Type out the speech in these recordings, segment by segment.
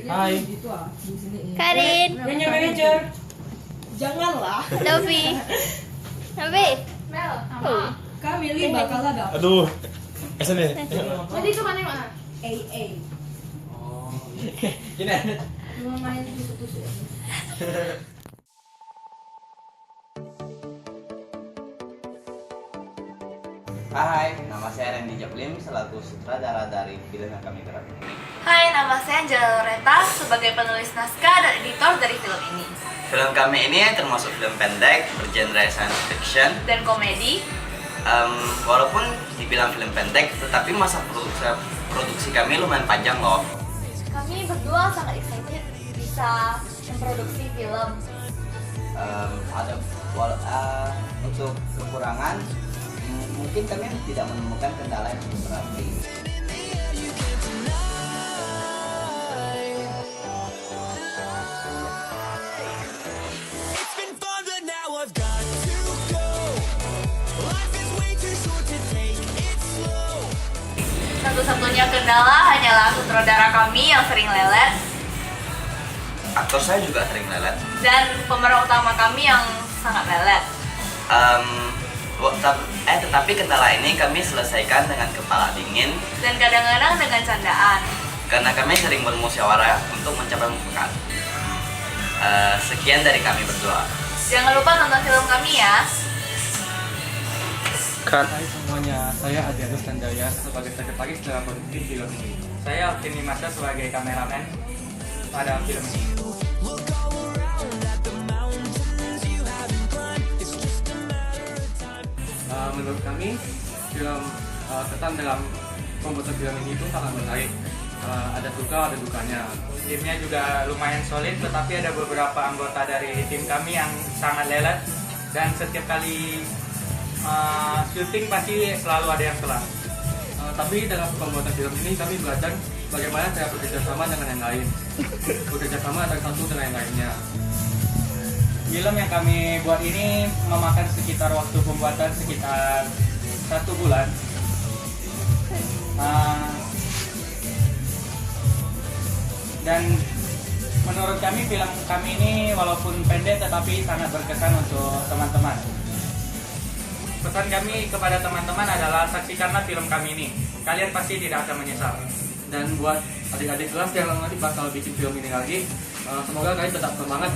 Hai. Karin. Punya manajer. Janganlah. Novi. Novi. Mel. Oh. Kak Willy bakal ada. Aduh. Kesini. Tadi itu mana mana? AA. Oh. Gini. Cuma main tusuk-tusuk. Hai, nama saya Randy Japlim selaku sutradara dari film yang kami garap ini. Hai, nama saya Angela Loretta sebagai penulis naskah dan editor dari film ini. Film kami ini termasuk film pendek bergenre science fiction. Dan komedi. Walaupun dibilang film pendek, tetapi masa produksi kami lumayan panjang loh. Kami berdua sangat excited bisa memproduksi film. Untuk kekurangan, mungkin kami tidak menemukan kendala yang cukup berarti. Satu-satunya kendala hanyalah sutradara kami yang sering lelet Aktor saya juga sering lelet. dan pemeran utama kami yang sangat lelet. Tetapi kendala ini kami selesaikan dengan kepala dingin Dan kadang-kadang dengan candaan. karena kami sering bermusyawarah untuk mencapai mufakat. Sekian dari kami berdua. Jangan lupa tonton film kami ya. Hai semuanya, saya Adrianus Tandaya sebagai sekretaris dalam produksi film ini. Saya Alvin Masa sebagai kameramen pada film ini. Menurut kami, film kesan dalam pembuatan film ini itu sangat menarik. Ada suka, ada dukanya. Timnya juga lumayan solid, tetapi ada beberapa anggota dari tim kami yang sangat lelet dan setiap kali syuting pasti selalu ada yang telat. Tapi dalam pembuatan film ini kami belajar bagaimana cara bekerja sama dengan yang lain. Bekerja sama antara satu dengan yang lainnya. Film yang kami buat ini memakan sekitar waktu pembuatan sekitar 1 bulan. Dan menurut kami film kami ini walaupun pendek tetapi sangat berkesan untuk teman-teman. Pesan kami kepada teman-teman adalah saksikanlah film kami ini. Kalian pasti tidak akan menyesal. Dan buat adik-adik kelas yang nanti bakal bikin film ini lagi, semoga kalian tetap semangat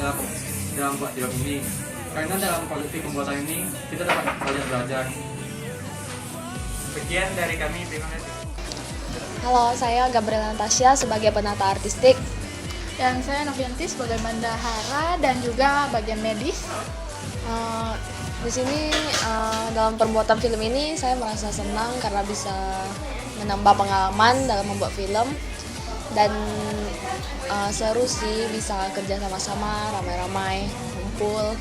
dalam buat film ini. Karena dalam produksi pembuatan ini kita dapat banyak belajar. Sekian dari kami, terima kasih. Halo, saya Gabriela Natasha sebagai penata artistik. Dan saya Novianti sebagai bendahara dan juga bagian medis. Di sini dalam pembuatan film ini saya merasa senang karena bisa menambah pengalaman dalam membuat film dan seru sih bisa kerja sama-sama, ramai-ramai, kumpul.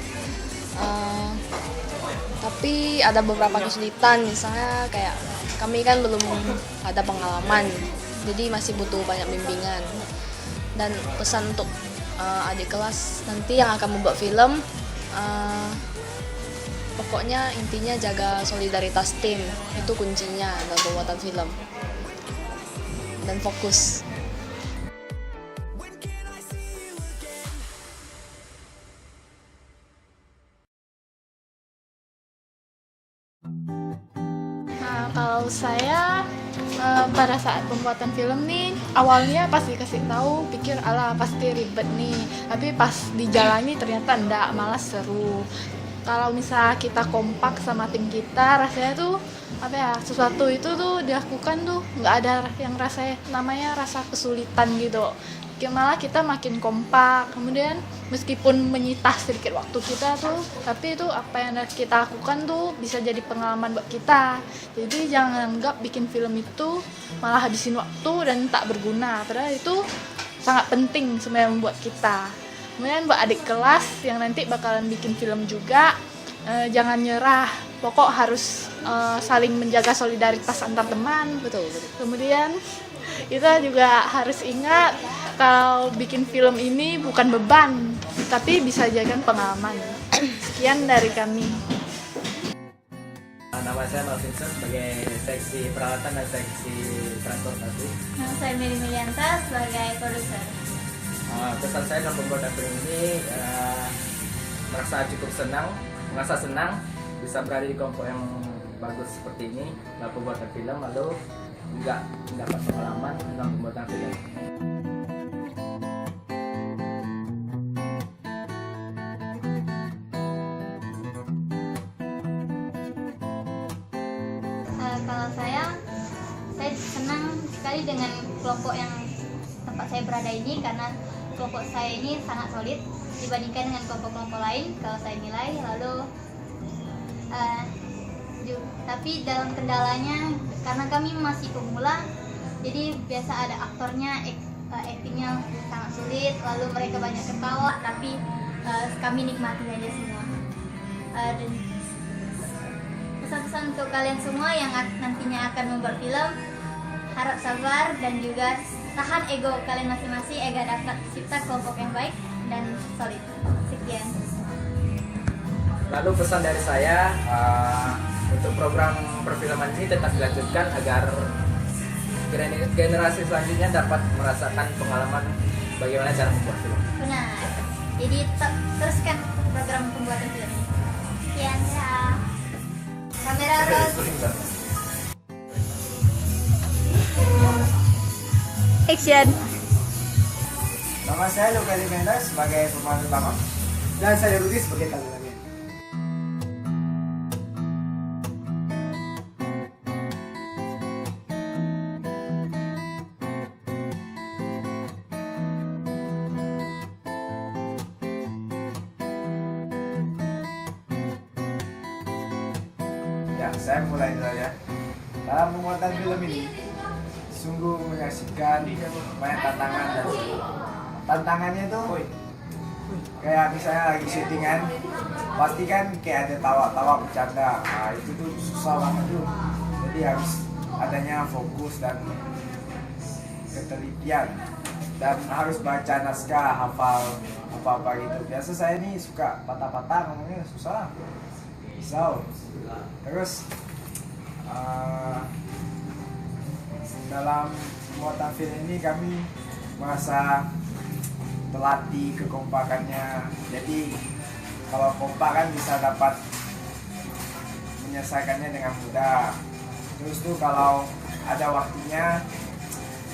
Tapi ada beberapa kesulitan, misalnya kayak kami kan belum ada pengalaman, jadi masih butuh banyak bimbingan. Dan pesan untuk adik kelas nanti yang akan membuat film, pokoknya intinya jaga solidaritas tim, itu kuncinya dalam pembuatan film. Dan fokus. Nah, kalau saya pada saat pembuatan film nih, awalnya pas dikasih tahu pikir alah pasti ribet nih, tapi pas dijalani ternyata enggak, malah seru. Kalau misal kita kompak sama tim kita, rasanya tuh sesuatu itu tuh dilakukan tuh nggak ada yang namanya rasa kesulitan gitu. Malah kita makin kompak, kemudian meskipun menyita sedikit waktu kita tuh, tapi itu apa yang kita lakukan tuh bisa jadi pengalaman buat kita. Jadi jangan anggap bikin film itu malah habisin waktu dan tak berguna, padahal itu sangat penting sebenarnya membuat kita. Kemudian buat adik kelas yang nanti bakalan bikin film juga, jangan nyerah, pokok harus saling menjaga solidaritas antar teman. Betul. Kemudian kita juga harus ingat kalau bikin film ini bukan beban, tapi bisa jadikan pengalaman. Sekian dari kami. Nama nama saya Malvinson sebagai seksi peralatan dan seksi transportasi. Nama saya Meli Milianta sebagai produser. Pesan saya dalam pembuatan film ini merasa cukup merasa senang bisa berada di kelompok yang bagus seperti ini dalam pembuatan film, lalu juga mendapat pengalaman dalam pembuatan film. Kalau saya senang sekali dengan kelompok yang tempat saya berada ini karena kelompok saya ini sangat solid dibandingkan dengan kelompok-kelompok lain kalau saya nilai. Lalu tapi dalam kendalanya karena kami masih pemula, jadi biasa ada aktornya actingnya sangat sulit, lalu mereka banyak ketawa, tapi kami nikmati aja semua. Dan pesan-pesan untuk kalian semua yang nantinya akan membuat film, harap sabar dan juga tahan ego kalian masing-masing agar dapat cipta kelompok yang baik dan solid. Sekian. Lalu pesan dari saya untuk program perfilman ini tetap dilanjutkan agar generasi selanjutnya dapat merasakan pengalaman bagaimana cara membuat film. Benar. Jadi teruskan program pembuatan film ini. Sekian ya. Kamera roll. Action. Nama saya Luka Mendes sebagai pemeran utama dan saya Rudi sebagai kameramen. Ya, saya mulai dulu ya. Dalam pembuatan film ini sungguh menyaksikan banyak tantangan dan tantangannya itu kayak misalnya lagi syutingan pasti kan kayak ada tawa-tawa bercanda, nah itu tuh susah banget tuh, jadi harus adanya fokus dan ketelitian dan harus baca naskah, hafal apa-apa gitu. Biasa saya ini suka patah-patah ngomongnya, susah pisau. Terus dalam pembuatan film ini kami merasa terlatih kekompakannya. Jadi kalau kompak kan bisa dapat menyelesaikannya dengan mudah. Terus tuh kalau ada waktunya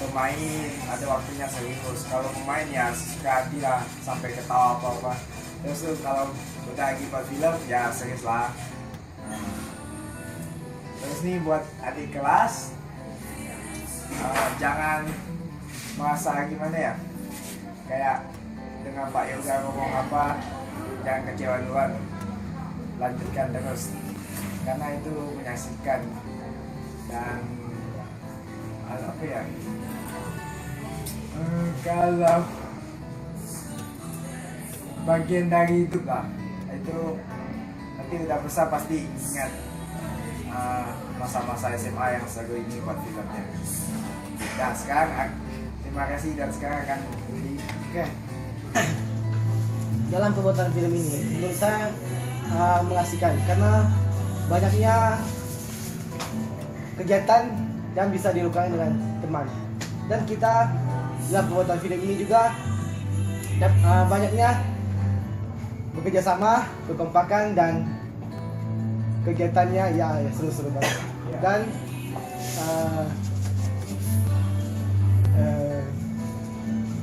bermain, ada waktunya serius. Kalau pemain ya suka hati lah sampai ketawa apa-apa. Terus tuh kalau udah lagi buat film ya serius lah. Terus nih buat adik kelas, jangan merasa gimana ya, kayak dengan Pak Yoga ngomong apa, jangan kecewa duluan, lanjutkan terus karena itu menyaksikan dan apa ya, kalau bagian dari hidup lah, itu nanti udah besar pasti ingat masa-masa SMA yang seru ini buat filmnya. Dan sekarang terima kasih dan sekarang akan beli. Oke. Dalam pembuatan film ini menurut saya mengasihkan karena banyaknya kegiatan yang bisa dilakukan dengan teman, dan kita dalam pembuatan film ini juga banyaknya bekerja sama, kekompakan dan kegiatannya ya seru-seru banget. Dan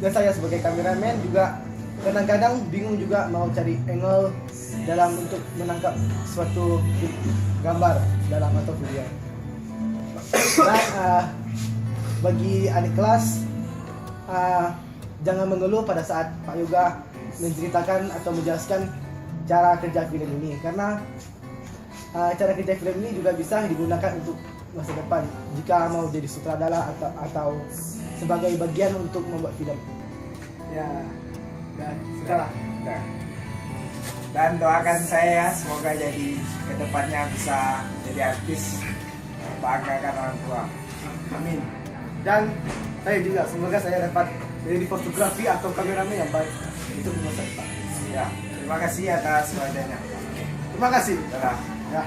dan saya sebagai kameramen juga kadang-kadang bingung juga mau cari angle dalam untuk menangkap suatu gambar dalam atau video. Dan bagi adik kelas jangan mengeluh pada saat Pak Yoga menceritakan atau menjelaskan cara kerja film ini, karena cara kerja film ini juga bisa digunakan untuk masa depan jika mau jadi sutradara atau sebagai bagian untuk membuat film. Ya, dan sudah. Dan doakan saya semoga jadi kedepannya bisa jadi artis, banggakan orang tua. Amin. Dan saya juga semoga saya dapat menjadi fotografi atau kameramen yang baik untuk masa depan. Ya, terima kasih atas wajannya. Terima kasih. Dadah. Ya.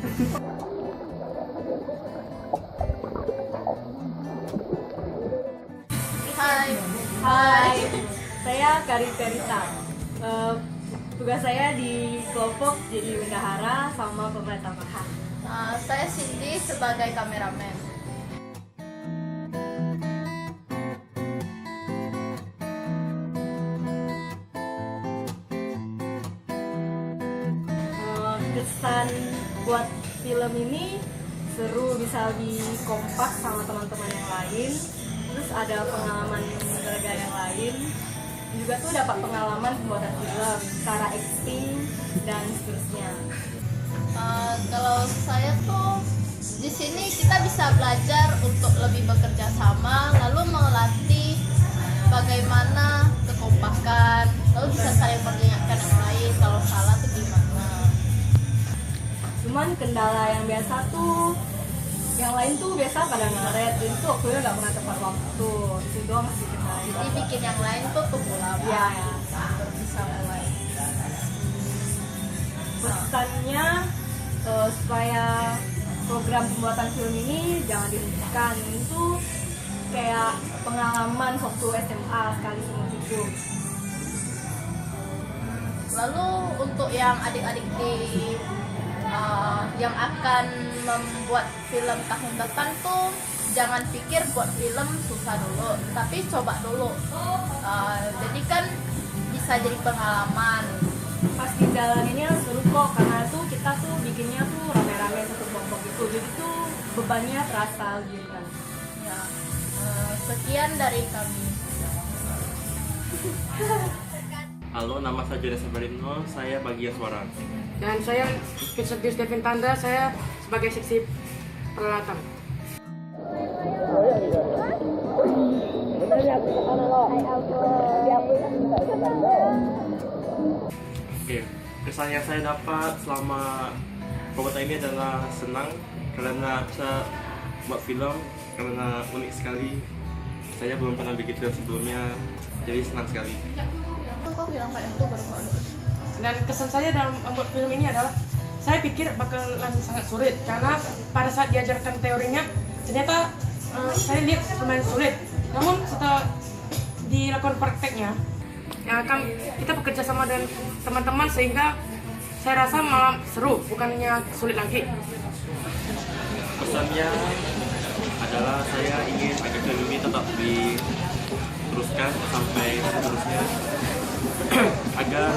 Hai, saya Karita. Tugas saya di kelompok jadi bendahara sama pemberitahuan. Saya Cindy sebagai kameramen. Kesan buat film ini seru, bisa lebih kompak sama teman-teman yang lain. Terus ada pengalaman berharga yang lain. Juga tuh dapat pengalaman pembuatan film, cara acting dan seterusnya. Kalau saya tuh di sini kita bisa belajar untuk lebih bekerja sama, lalu melatih bagaimana kekompakan, lalu bisa saling mengingatkan yang lain kalau salah tuh gimana. Cuman kendala yang biasa tuh, yang lain tuh biasa pada ngaret, jadi tuh waktunya nggak pernah tepat waktu. Itu doang masih kendala. Jadi bikin yang lain tuh tunggu lama. Ya. Baru bisa mulai. Pesannya supaya program pembuatan film ini jangan dihentikan. Itu kayak pengalaman waktu SMA sekali seumur hidup. Lalu untuk yang adik-adik yang akan membuat film tahun depan tuh jangan pikir buat film susah dulu, tapi coba dulu. Jadi kan bisa jadi pengalaman. Pas di jalan ini seru kok, karena tuh kita tuh bikinnya tuh rame-rame satu kelompok gitu, jadi tuh bebannya terasa gitu kan. Ya, sekian dari kami. Halo, nama saya Jonas Sabarino, saya bagian suara. Dan saya Vincentius Devin Tanda, saya sebagai seksi peralatan. Oke, kesan yang saya dapat selama pembuatan ini adalah senang karena bisa buat film, karena unik sekali. Saya belum pernah bikin film sebelumnya, jadi senang sekali. Kok bilang kayak itu baru-baru? Dan kesan saya dalam membuat film ini adalah saya pikir bakalan sangat sulit karena pada saat diajarkan teorinya ternyata saya lihat lumayan sulit. Namun setelah dilakukan prakteknya, ya kan kita bekerja sama dengan teman-teman sehingga saya rasa malah seru, bukannya sulit lagi. Pesannya adalah saya ingin agar film ini tetap diteruskan sampai seterusnya agar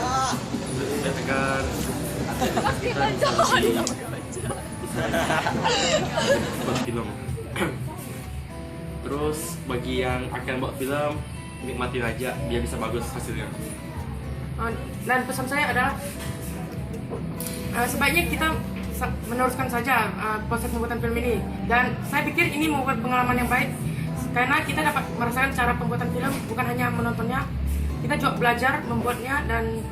kita bisa buat film. Terus bagi yang akan buat film, nikmatin aja biar bisa bagus hasilnya. Dan pesan saya adalah sebaiknya kita meneruskan saja proses pembuatan film ini. Dan saya pikir ini membuat pengalaman yang baik karena kita dapat merasakan cara pembuatan film, bukan hanya menontonnya, kita juga belajar membuatnya. Dan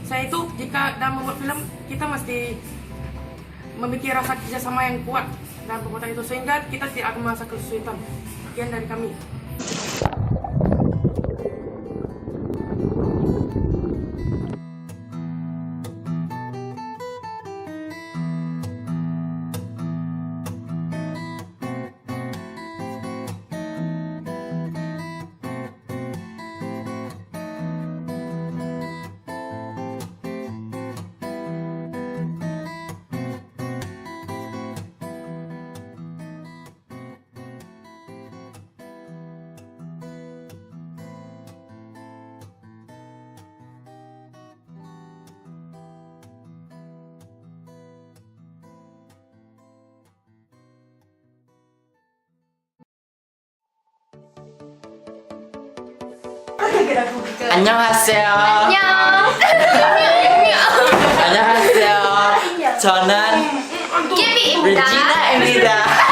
saya itu jika dalam membuat film kita mesti memiliki rasa kerjasama yang kuat dalam pembuatan itu sehingga kita tidak akan merasa kesulitan. Sekian dari kami. 안녕하세요. 안녕하세요. 저는 Kebi입니다. Regina 입니다.